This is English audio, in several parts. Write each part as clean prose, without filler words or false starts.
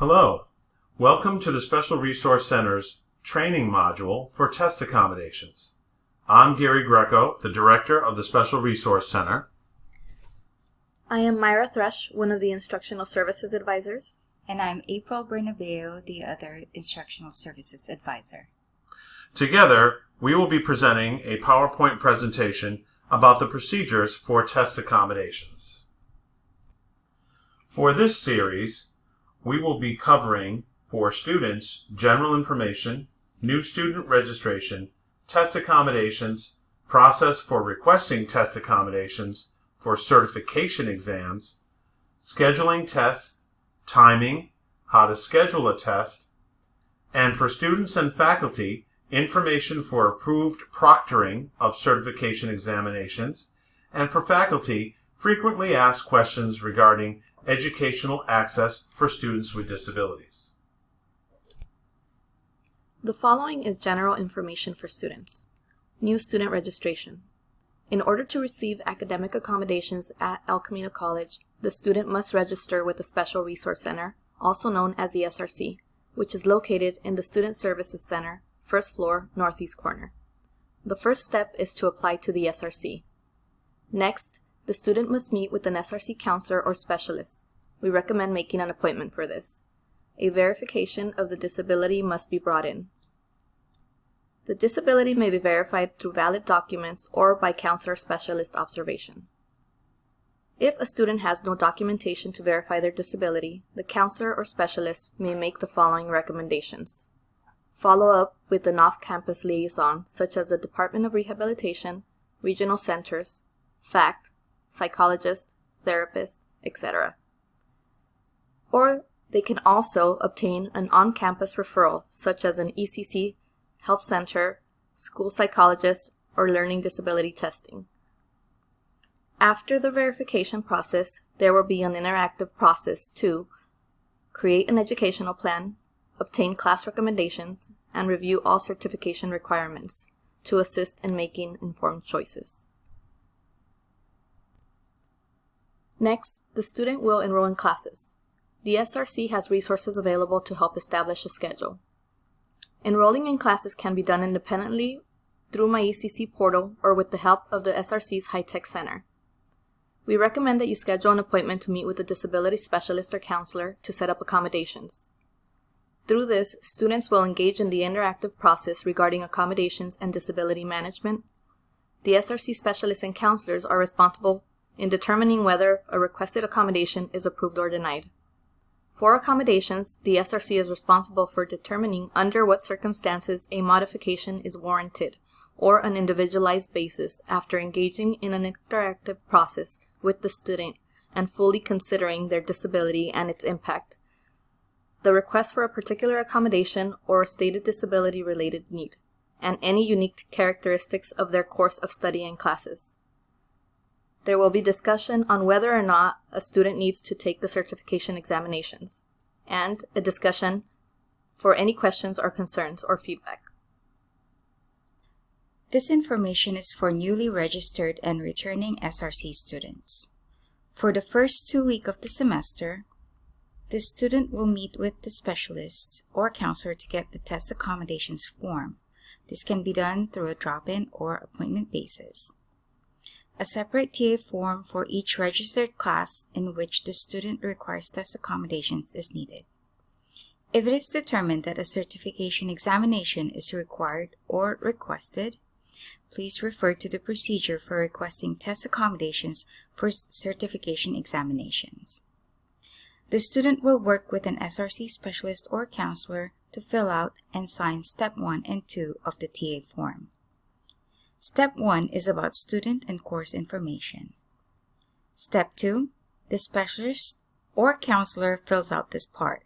Hello, welcome to the Special Resource Center's training module for test accommodations. I'm Gary Greco, the Director of the Special Resource Center. I am Myra Thresh, one of the Instructional Services Advisors. And I'm April Bernabeu, the other Instructional Services Advisor. Together, we will be presenting a PowerPoint presentation about the procedures for test accommodations. For this series, we will be covering for students general information, new student registration, test accommodations, process for requesting test accommodations for certification exams, scheduling tests, timing, how to schedule a test, and for students and faculty, information for approved proctoring of certification examinations, and for faculty, frequently asked questions regarding educational access for students with disabilities. The following is general information for students. New student registration. In order to receive academic accommodations at El Camino College, the student must register with the Special Resource Center, also known as the SRC, which is located in the Student Services Center, first floor, northeast corner. The first step is to apply to the SRC. Next, the student must meet with an SRC counselor or specialist. We recommend making an appointment for this. A verification of the disability must be brought in. The disability may be verified through valid documents or by counselor specialist observation. If a student has no documentation to verify their disability, the counselor or specialist may make the following recommendations. Follow up with an off-campus liaison, such as the Department of Rehabilitation, regional centers, FACT, psychologist, therapist, etc. Or they can also obtain an on-campus referral, such as an ECC, health center, school psychologist, or learning disability testing. After the verification process, there will be an interactive process to create an educational plan, obtain class recommendations, and review all certification requirements to assist in making informed choices. Next, the student will enroll in classes. The SRC has resources available to help establish a schedule. Enrolling in classes can be done independently through my ECC portal or with the help of the SRC's High-Tech Center. We recommend that you schedule an appointment to meet with a disability specialist or counselor to set up accommodations. Through this, students will engage in the interactive process regarding accommodations and disability management. The SRC specialists and counselors are responsible in determining whether a requested accommodation is approved or denied. For accommodations, the SRC is responsible for determining under what circumstances a modification is warranted or an individualized basis after engaging in an interactive process with the student and fully considering their disability and its impact, the request for a particular accommodation or a stated disability-related need, and any unique characteristics of their course of study and classes. There will be discussion on whether or not a student needs to take the certification examinations, and a discussion for any questions or concerns or feedback. This information is for newly registered and returning SRC students. For the first 2 weeks of the semester, the student will meet with the specialist or counselor to get the test accommodations form. This can be done through a drop-in or appointment basis. A separate TA form for each registered class in which the student requires test accommodations is needed. If it is determined that a certification examination is required or requested, please refer to the procedure for requesting test accommodations for certification examinations. The student will work with an SRC specialist or counselor to fill out and sign Step 1 and 2 of the TA form. Step 1 is about student and course information. Step 2, the specialist or counselor fills out this part.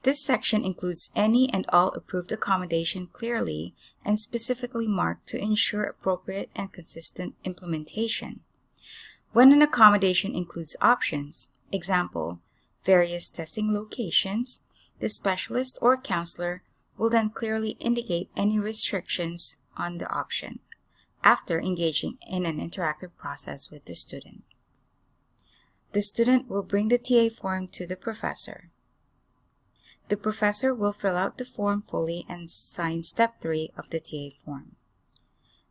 This section includes any and all approved accommodation clearly and specifically marked to ensure appropriate and consistent implementation. When an accommodation includes options, example, various testing locations, the specialist or counselor will then clearly indicate any restrictions on the option after engaging in an interactive process with the student. The student will bring the TA form to the professor. The professor will fill out the form fully and sign Step 3 of the TA form.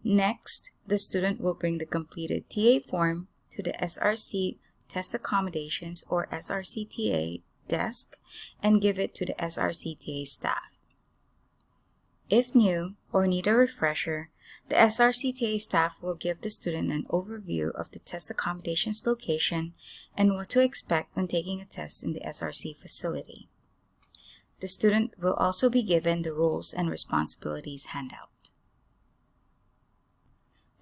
Next, the student will bring the completed TA form to the SRC Test Accommodations or SRCTA desk and give it to the SRCTA staff. If new or need a refresher, the SRCTA staff will give the student an overview of the test accommodations location and what to expect when taking a test in the SRC facility. The student will also be given the roles and responsibilities handout.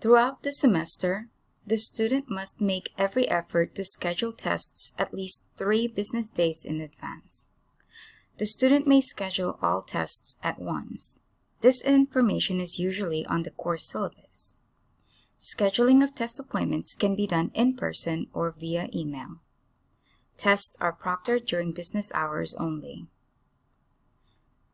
Throughout the semester, the student must make every effort to schedule tests at least 3 business days in advance. The student may schedule all tests at once. This information is usually on the course syllabus. Scheduling of test appointments can be done in person or via email. Tests are proctored during business hours only.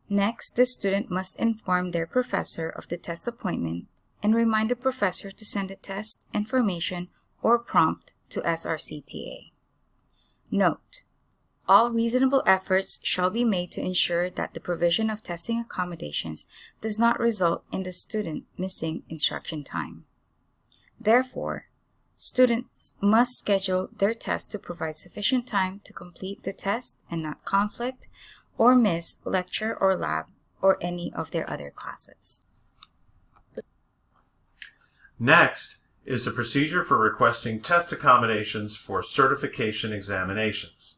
Next, the student must inform their professor of the test appointment and remind the professor to send the test information or prompt to SRCTA. Note: all reasonable efforts shall be made to ensure that the provision of testing accommodations does not result in the student missing instruction time. Therefore, students must schedule their test to provide sufficient time to complete the test and not conflict or miss lecture or lab or any of their other classes. Next is the procedure for requesting test accommodations for certification examinations.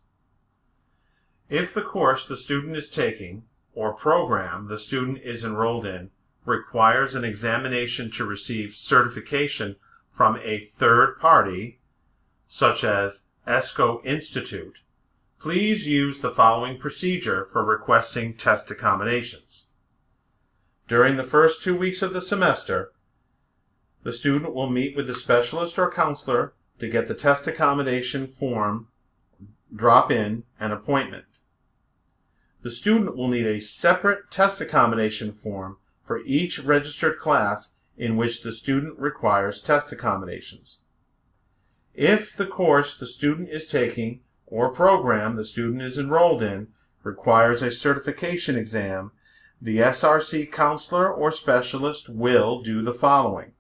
If the course the student is taking or program the student is enrolled in requires an examination to receive certification from a third party, such as ESCO Institute, please use the following procedure for requesting test accommodations. During the first 2 weeks of the semester, the student will meet with the specialist or counselor to get the test accommodation form, drop-in, and appointment. The student will need a separate test accommodation form for each registered class in which the student requires test accommodations. If the course the student is taking or program the student is enrolled in requires a certification exam, the SRC counselor or specialist will do the following: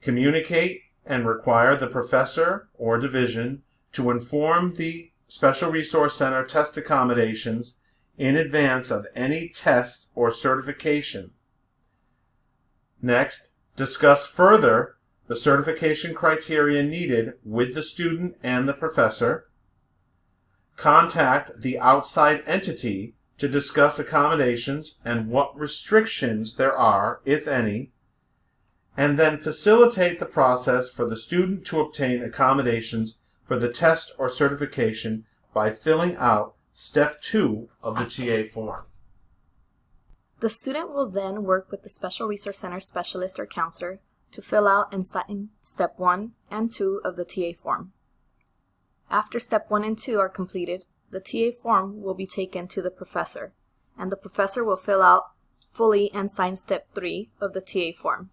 communicate and require the professor or division to inform the Special Resource Center test accommodations in advance of any test or certification. Next, discuss further the certification criteria needed with the student and the professor. Contact the outside entity to discuss accommodations and what restrictions there are, if any, and then facilitate the process for the student to obtain accommodations for the test or certification by filling out Step 2 of the TA form. The student will then work with the Special Resource Center specialist or counselor to fill out and sign Step 1 and 2 of the TA form. After Step 1 and 2 are completed, the TA form will be taken to the professor, and the professor will fill out fully and sign Step 3 of the TA form.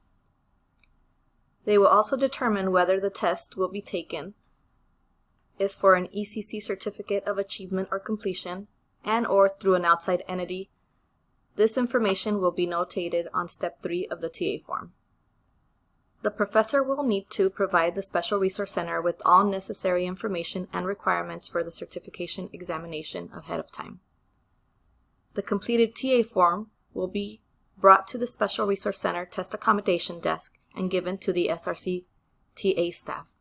They will also determine whether the test will be taken is for an ECC Certificate of Achievement or Completion and or through an outside entity. This information will be notated on Step 3 of the TA form. The professor will need to provide the Special Resource Center with all necessary information and requirements for the certification examination ahead of time. The completed TA form will be brought to the Special Resource Center test accommodation desk and given to the SRC TA staff.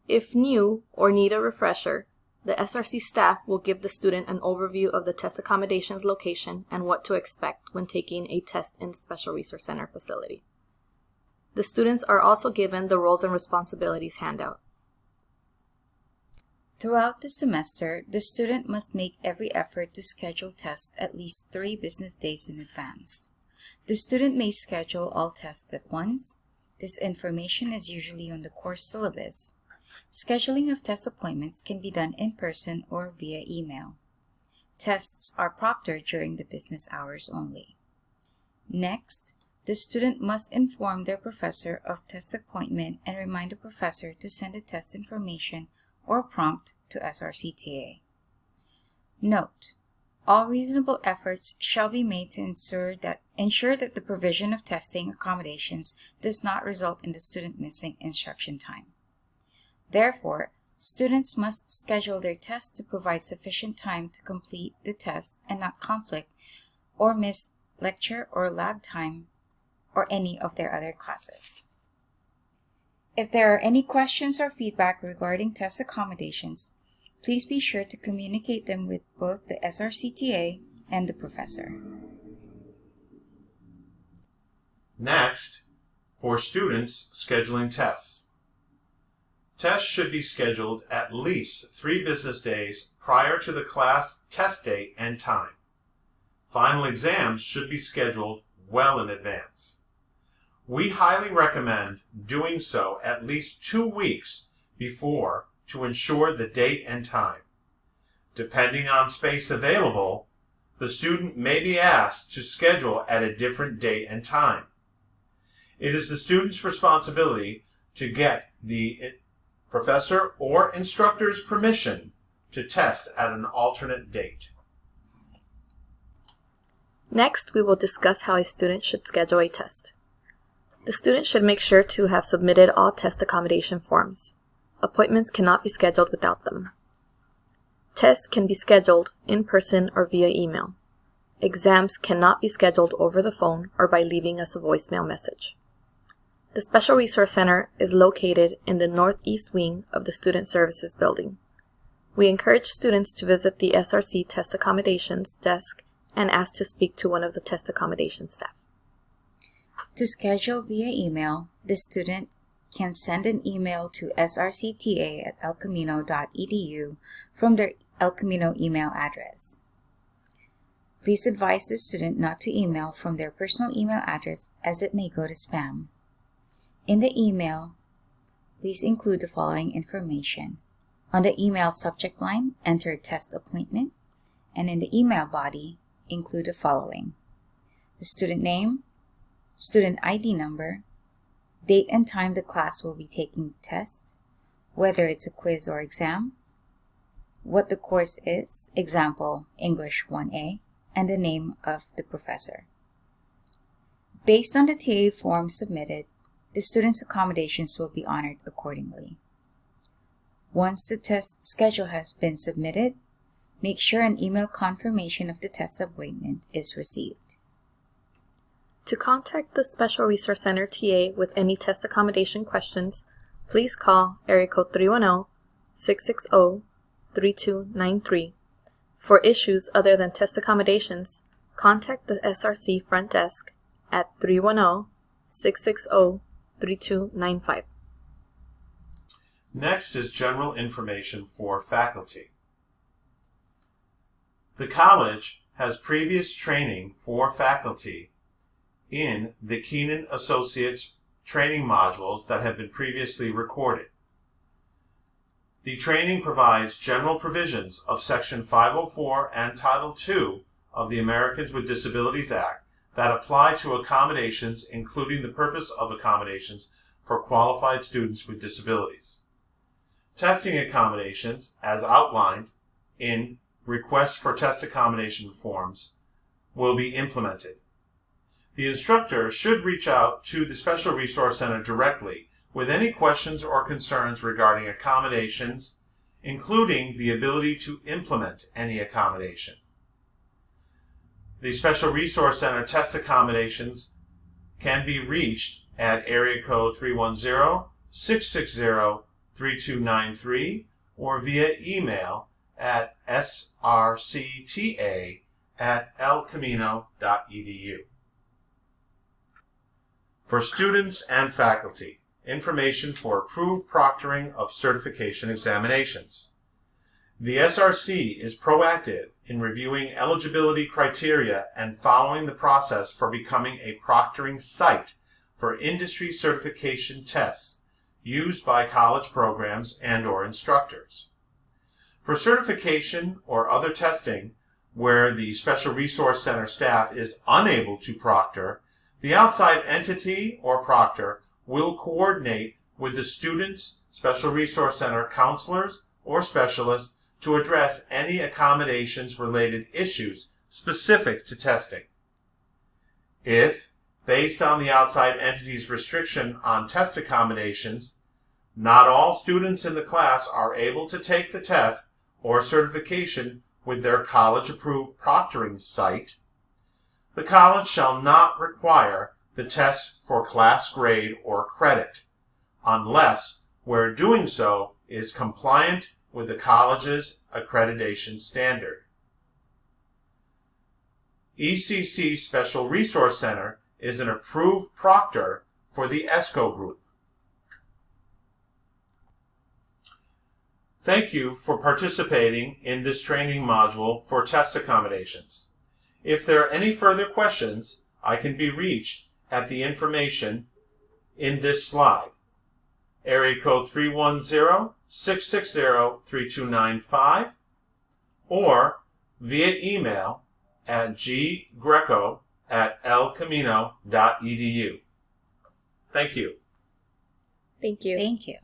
If new or need a refresher, the SRC staff will give the student an overview of the test accommodations location and what to expect when taking a test in the Special Resource Center facility. The students are also given the roles and responsibilities handout. Throughout the semester, the student must make every effort to schedule tests at least 3 business days in advance. The student may schedule all tests at once. This information is usually on the course syllabus. Scheduling of test appointments can be done in person or via email. Tests are proctored during the business hours only. Next, the student must inform their professor of test appointment and remind the professor to send the test information or prompt to SRCTA. Note: All reasonable efforts shall be made to ensure that the provision of testing accommodations does not result in the student missing instruction time. Therefore, students must schedule their test to provide sufficient time to complete the test and not conflict or miss lecture or lab time or any of their other classes. If there are any questions or feedback regarding test accommodations, please be sure to communicate them with both the SRCTA and the professor. Next, for students scheduling tests. Tests should be scheduled at least 3 business days prior to the class test date and time. Final exams should be scheduled well in advance. We highly recommend doing so at least 2 weeks before to ensure the date and time. Depending on space available, the student may be asked to schedule at a different date and time. It is the student's responsibility to get the professor or instructor's permission to test at an alternate date. Next, we will discuss how a student should schedule a test. The student should make sure to have submitted all test accommodation forms. Appointments cannot be scheduled without them. Tests can be scheduled in person or via email. Exams cannot be scheduled over the phone or by leaving us a voicemail message. The Special Resource Center is located in the northeast wing of the Student Services Building. We encourage students to visit the SRC Test Accommodations desk and ask to speak to one of the test accommodation staff. To schedule via email, the student can send an email to srcta@elcamino.edu from their El Camino email address. Please advise the student not to email from their personal email address as it may go to spam. In the email, please include the following information. On the email subject line, enter test appointment, and in the email body, include the following: the student name, student ID number, date and time the class will be taking the test, whether it's a quiz or exam, what the course is, example, English 1A, and the name of the professor. Based on the TA form submitted, the student's accommodations will be honored accordingly. Once the test schedule has been submitted, make sure an email confirmation of the test appointment is received. To contact the Special Resource Center TA with any test accommodation questions, please call area code 310-660-3293. For issues other than test accommodations, contact the SRC front desk at 310-660-3295. Next is general information for faculty. The college has previous training for faculty in the Keenan Associates training modules that have been previously recorded. The training provides general provisions of Section 504 and Title II of the Americans with Disabilities Act that apply to accommodations, including the purpose of accommodations for qualified students with disabilities. Testing accommodations, as outlined in requests for test accommodation forms, will be implemented. The instructor should reach out to the Special Resource Center directly with any questions or concerns regarding accommodations, including the ability to implement any accommodation. The Special Resource Center test accommodations can be reached at area code 310-660-3293 or via email at srcta@elcamino.edu. For students and faculty, information for approved proctoring of certification examinations. The SRC is proactive in reviewing eligibility criteria and following the process for becoming a proctoring site for industry certification tests used by college programs and/or instructors. For certification or other testing where the Special Resource Center staff is unable to proctor, the outside entity or proctor will coordinate with the student's Special Resource Center counselors or specialists to address any accommodations-related issues specific to testing. If, based on the outside entity's restriction on test accommodations, not all students in the class are able to take the test or certification with their college-approved proctoring site, the college shall not require the test for class grade or credit, unless where doing so is compliant with the college's accreditation standard. ECC Special Resource Center is an approved proctor for the ESCO group. Thank you for participating in this training module for test accommodations. If there are any further questions, I can be reached at the information in this slide. Area code 310-660-3295 or via email at greco@elcamino.edu. Thank you. Thank you. Thank you.